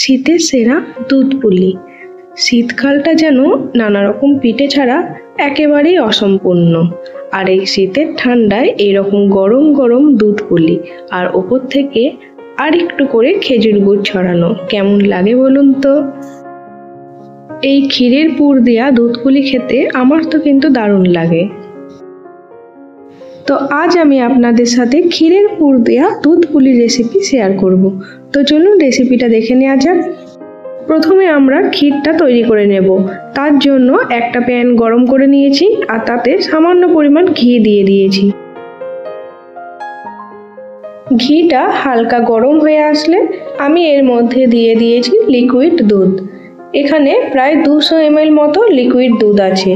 শীতের সেরা দুধ পুলি। শীতকালটা যেন নানা রকম পিঠে ছাড়া একেবারেই অসম্পূর্ণ। আর এই শীতের ঠান্ডায় এরকম গরম গরম দুধ পুলি আর ওপর থেকে আর একটু করে খেজুর গুড় ছড়ানো কেমন লাগে বলুন তো। এই ক্ষীরের পুর দেওয়া দুধ পুলি খেতে আমার তো কিন্তু দারুণ লাগে। তো আজ আমি আপনাদের সাথে ক্ষীরের পুর দেওয়া দুধ পুলি রেসিপি শেয়ার করব। তো চলুন রেসিপিটা দেখে নেওয়া যাক। প্রথমে আমরা ক্ষীরটা তৈরি করে নেব। তার জন্য একটা প্যান গরম করে নিয়েছি আর তাতে সামান্য পরিমাণ ঘি দিয়ে দিয়েছি। ঘিটা হালকা গরম হয়ে আসলে আমি এর মধ্যে দিয়ে দিয়েছি লিকুইড দুধ। এখানে প্রায় 200 ml মতো লিকুইড দুধ আছে।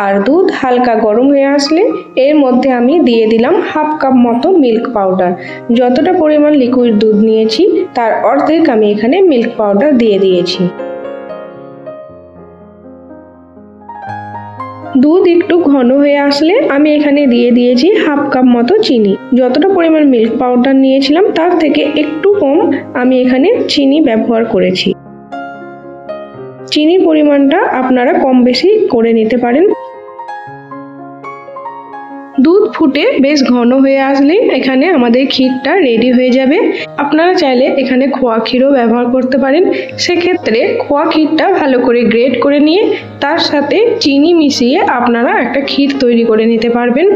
আর দুধ হালকা গরম হয়ে আসলে এর মধ্যে আমি দিয়ে দিলাম হাফ কাপ মতো মিল্ক পাউডার। যতটা পরিমাণ লিকুইড দুধ নিয়েছি তার অর্ধেক আমি এখানে মিল্ক পাউডার দিয়ে দিয়েছি। দুধ একটু ঘন হয়ে আসলে আমি এখানে দিয়ে দিয়েছি হাফ কাপ মতো চিনি। যতটা পরিমাণ মিল্ক পাউডার নিয়েছিলাম তার থেকে একটু কম আমি এখানে চিনি ব্যবহার করেছি। চিনির পরিমাণটা আপনারা কম বেশি করে নিতে পারেন। দুধ ফুটে বেশ ঘন হয়ে আসলে এখানে আমাদের ক্ষীরটা রেডি হয়ে যাবে। আপনারা চাইলে এখানে খোয়া ক্ষীরও ব্যবহার করতে পারেন। সেক্ষেত্রে খোয়া ক্ষীরটা ভালো করে গ্রেট করে নিয়ে তার সাথে চিনি মিশিয়ে আপনারা একটা ক্ষীর তৈরি করে নিতে পারবেন।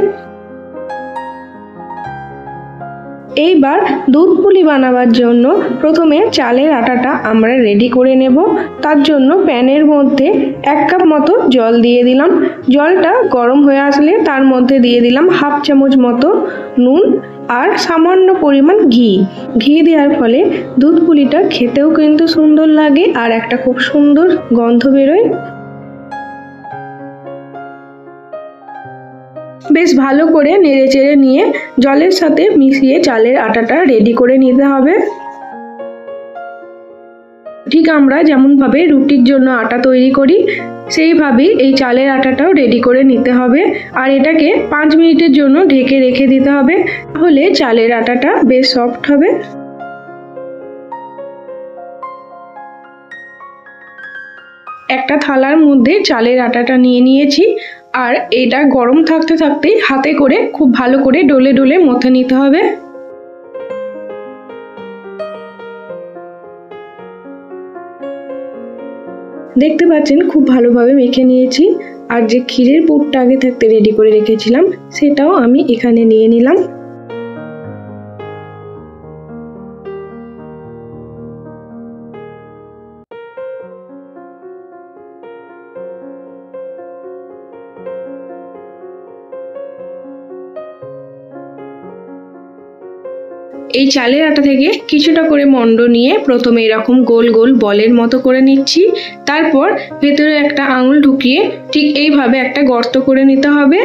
এইবার দুধ পুলি বানাবার জন্য প্রথমে চালের আটাটা আমরা রেডি করে নেব। তার জন্য প্যানের মধ্যে 1 কাপ মতো জল দিয়ে দিলাম। জলটা গরম হয়ে আসলে তার মধ্যে দিয়ে দিলাম হাফ চামচ মতো নুন আর সামান্য পরিমাণ ঘি। ঘি দেওয়ার ফলে দুধ পুলিটা খেতেও কিন্তু সুন্দর লাগে আর একটা খুব সুন্দর গন্ধ বেরোয়। বেশ ভালো করে নেড়েচেড়ে নিয়ে জলের সাথে মিশিয়ে চালের আটাটা রেডি করে নিতে হবে। ঠিক আমরা যেমনভাবে রুটির জন্য আটা তৈরি করি সেইভাবেই এই চালের আটাটাও রেডি করে নিতে হবে। আর এটাকে 5 মিনিটের জন্য ঢেকে রেখে দিতে হবে, তাহলে চালের আটাটা বেশ সফট হবে। একটা থালার মধ্যে চালের আটাটা নিয়ে নিয়েছি আর এটা গরম থাকতে থাকতেই হাতে করে খুব ভালো করে ডলে ডলে মথে নিতে হবে। দেখতে পাচ্ছেন খুব ভালোভাবে মেখে নিয়েছি। আর যে ক্ষীরের পুরটা আগে থাকতে রেডি করে রেখেছিলাম সেটাও আমি এখানে নিয়ে নিলাম। এই চালের আটা থেকে কিছুটা করে মণ্ড নিয়ে প্রথমে এরকম গোল গোল বলের মতো করে নিচ্ছি। তারপর ভেতরে একটা আঙুল ঢুকিয়ে ঠিক এইভাবে একটা গর্ত করে নিতে হবে।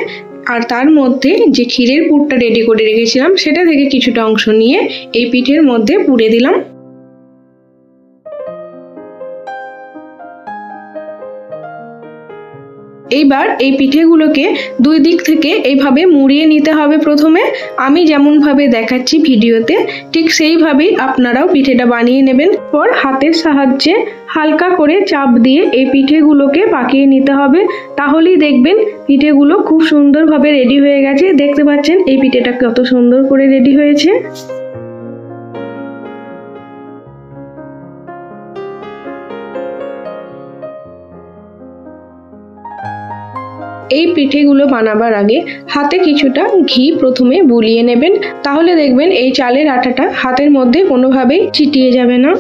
আর তার মধ্যে যে ক্ষীরের পুরটা রেডি করে রেখেছিলাম সেটা থেকে কিছুটা অংশ নিয়ে এই পিঠের মধ্যে পুরে দিলাম। এইবার এই পিঠেগুলোকে 2 দিক থেকে এইভাবে মুড়িয়ে নিতে হবে। প্রথমে আমি যেমনভাবে দেখাচ্ছি ভিডিওতে ঠিক সেইভাবেই আপনারাও পিঠেটা বানিয়ে নেবেন। পর হাতের সাহায্যে হালকা করে চাপ দিয়ে এই পিঠেগুলোকে পাকিয়ে নিতে হবে, তাহলেই দেখবেন পিঠেগুলো খুব সুন্দরভাবে রেডি হয়ে গেছে। দেখতে পাচ্ছেন এই পিঠেটা কত সুন্দর করে রেডি হয়েছে। এই পিঠেগুলো বানাবার আগে হাতে কিছুটা ঘি প্রথমে বুলিয়ে নেবেন, তাহলে দেখবেন এই চালের আটাটা হাতের মধ্যে কোনোভাবেই চিটিয়ে যাবে না।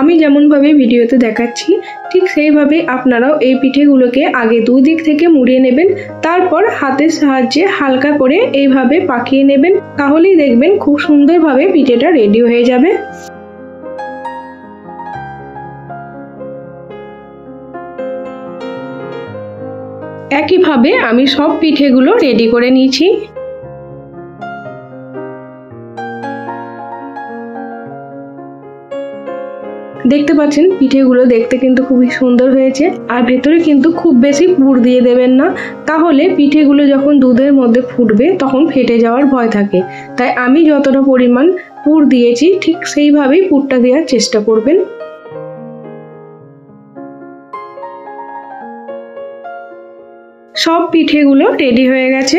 আমি যেমনভাবে ভিডিওতে দেখাচ্ছি ঠিক সেইভাবে আপনারাও এই পিঠেগুলোকে আগে 2 দিক থেকে মুড়িয়ে নেবেন, তারপর হাতের সাহায্যে হালকা করে এইভাবে পাকিয়ে নেবেন, তাহলেই দেখবেন খুব সুন্দরভাবে পিঠেটা রেডি হয়ে যাবে। একইভাবে আমি সব পিঠেগুলো রেডি করে নিয়েছি। দেখতে পাচ্ছেন পিঠেগুলো দেখতে কিন্তু খুবই সুন্দর হয়েছে। আর ভেতরে কিন্তু খুব বেশি পুর দিয়ে দেবেন না, তাহলে পিঠেগুলো যখন দুধের মধ্যে ফুটবে তখন ফেটে যাওয়ার ভয় থাকে। তাই আমি যতটা পরিমাণ পুর দিয়েছি ঠিক সেইভাবেই পুরটা দেওয়ার চেষ্টা করবেন। সব পিঠেগুলো রেডি হয়ে গেছে।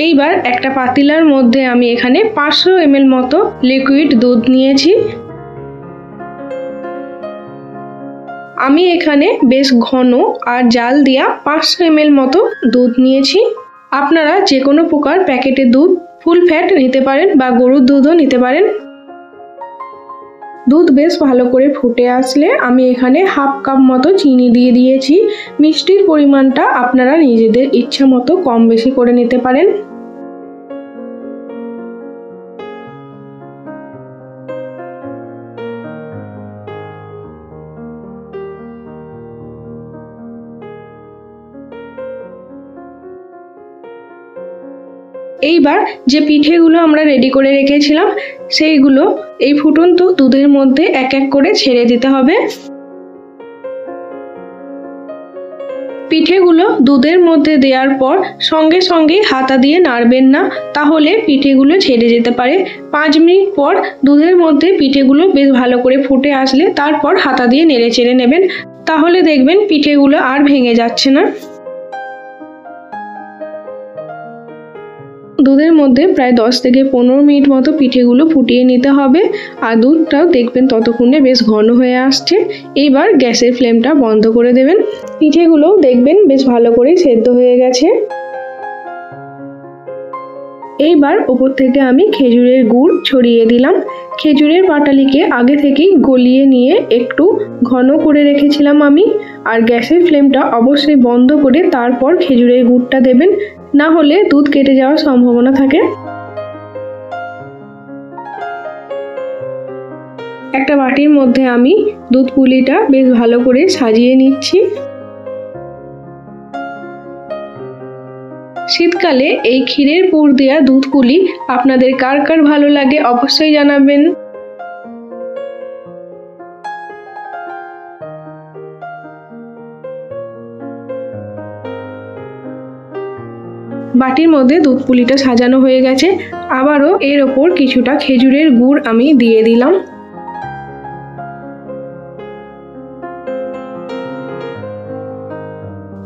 এইবার একটা পাতিলার মধ্যে আমি এখানে 500 ml মতো লিকুইড দুধ নিয়েছি। আমি এখানে বেশ ঘন আর জাল দেওয়া 500 ml মতো দুধ নিয়েছি। আপনারা যে কোনো প্রকার প্যাকেটের দুধ ফুল ফ্যাট নিতে পারেন বা গরুর দুধও নিতে পারেন। দুধ বেশ ভালো করে ফুটে আসলে আমি এখানে হাফ কাপ মতো চিনি দিয়ে দিয়েছি। মিষ্টির পরিমাণটা আপনারা নিজেদের ইচ্ছা মতো কম বেশি করে নিতে পারেন। এইবার যে পিঠেগুলো আমরা রেডি করে রেখেছিলাম সেইগুলো এই ফুটন্ত দুধের মধ্যে এক এক করে ছেড়ে দিতে হবে। পিঠেগুলো দুধের মধ্যে দেওয়ার পর সঙ্গে সঙ্গে হাতা দিয়ে নাড়বেন না, তাহলে পিঠেগুলো ছেড়ে যেতে পারে। 5 মিনিট পর দুধের মধ্যে পিঠেগুলো বেশ ভালো করে ফুটে আসলে তারপর হাতা দিয়ে নেড়ে চেড়ে নেবেন, তাহলে দেখবেন পিঠেগুলো আর ভেঙে যাচ্ছে না। দুধের মধ্যে প্রায় 10 থেকে 15 মিনিট মতো পিঠেগুলো ফুটিয়ে নিতে হবে, আর দুধটাও দেখবেন ততক্ষণে বেশ ঘন হয়ে আসছে। এইবার গ্যাসের ফ্লেমটা বন্ধ করে দেবেন। পিঠেগুলো দেখবেন বেশ ভালো করে সেদ্ধ হয়ে গেছে। এইবার উপর থেকে আমি খেজুরের গুড় ছড়িয়ে দিলাম। খেজুরের পাটালিকে আগে থেকেই গলিয়ে নিয়ে একটু ঘন করে রেখেছিলাম আমি। আর গ্যাসের ফ্লেমটা অবশ্যই বন্ধ করে তারপর খেজুরের গুড়টা দেবেন, না হলে দুধ কেটে যাওয়ার সম্ভাবনা থাকে। একটা বাটির মধ্যে আমি দুধ পুলিটা বেশ ভালো করে সাজিয়ে নিচ্ছি। শীতকালে এই ক্ষীরের পুর দেওয়া দুধ পুলি আপনাদের কার কার ভালো লাগে অবশ্যই জানাবেন। বাটির মধ্যে দুধ পুলিটা সাজানো হয়ে গেছে। আবারও এর ওপর কিছুটা খেজুরের গুড় আমি দিয়ে দিলাম।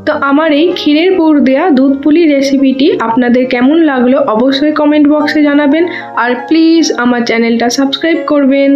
তো আমার এই ক্ষীরের পুর দেওয়া দুধ পুলি রেসিপিটি আপনাদের কেমন লাগলো অবশ্যই কমেন্ট বক্সে জানাবেন, আর প্লিজ আমার চ্যানেলটা সাবস্ক্রাইব করবেন।